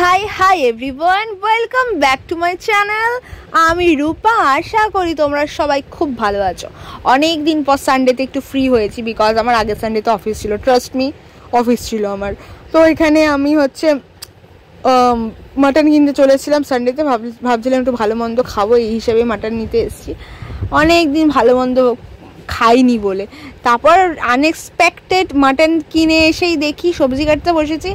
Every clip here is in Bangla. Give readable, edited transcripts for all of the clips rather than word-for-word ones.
Hi everyone, welcome back to my channel. আমি রূপা। আশা করি তোমরা সবাই খুব ভালো আছো। অনেক দিন পর সানডেতে একটু ফ্রি হয়েছি, বিকজ আমার আগের সানডেতে অফিস ছিল। ট্রাস্ট মি, অফিস ছিল আমার। তো এখানে আমি মাটন কিনতে চলেছিলাম সানডেতে। ভাবছিলাম একটু ভালো মন্দ খাবো, এই হিসেবে মাটন নিতে এসেছি। অনেক দিন ভালো মন্দ খাইনি বলে, তারপর আনএক্সপেক্টেড মাটন কিনে এসেই দেখি সবজি কাটতে বসেছি,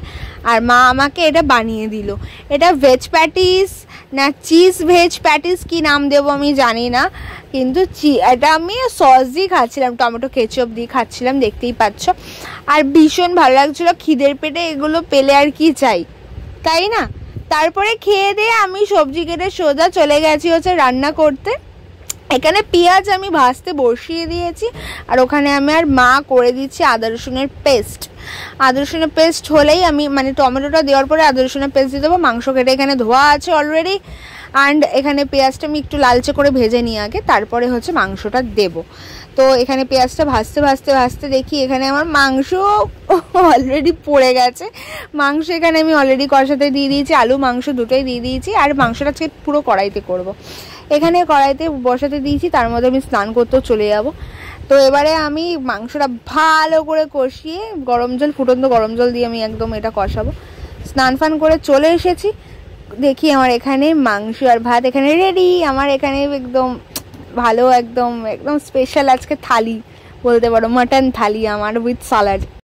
আর মা আমাকে এটা বানিয়ে দিল। এটা ভেজ প্যাটিস না চিজ ভেজ প্যাটিস কি নাম দেবো আমি জানি না, কিন্তু এটা আমি সস দিয়ে খাচ্ছিলাম, টমেটো কেচাপ দিয়ে খাচ্ছিলাম, দেখতেই পাচ্ছ। আর ভীষণ ভালো লাগছিলো। খিদের পেটে এগুলো পেলে আর কি চাই, তাই না? তারপরে খেয়ে দিয়ে আমি সবজি কেটে সোজা চলে গেছি রান্না করতে। এখানে পেঁয়াজ আমি ভাজতে বসিয়ে দিয়েছি, আর ওখানে আমি আর মা করে দিচ্ছি আদা রসুনের পেস্ট। আদা রসুনের পেস্ট হলেই আমি টমেটোটা দেওয়ার পরে আদা রসুনের পেস্ট দিয়ে দেবো। মাংস কেটে এখানে ধোয়া আছে অলরেডি, অ্যান্ড এখানে পেঁয়াজটা আমি একটু লালচে করে ভেজে নিই আগে, তারপরে মাংসটা দেব। তো এখানে পেঁয়াজটা ভাজতে ভাজতে ভাজতে দেখি এখানে আমার মাংস অলরেডি পড়ে গেছে। মাংস এখানে আমি অলরেডি কষাতে দিয়ে দিয়েছি, আলু মাংস দুটোই দিয়ে দিয়েছি, আর মাংসটা আজকে পুরো কড়াইতে করব। এখানে কড়াইতে বসাতে দিয়েছি, তার মধ্যে আমি স্নান করতেও চলে যাব। তো এবারে আমি মাংসটা ভালো করে কষিয়ে ফুটন্ত গরম জল দিয়ে আমি একদম এটা কষাবো। স্নান ফান করে চলে এসেছি, দেখি আমার এখানে মাংস আর ভাত এখানে রেডি। আমার এখানে একদম ভালো একদম স্পেশাল আজকে থালি বলতে পারো, মাটন থালি আমার উইথ সালাড।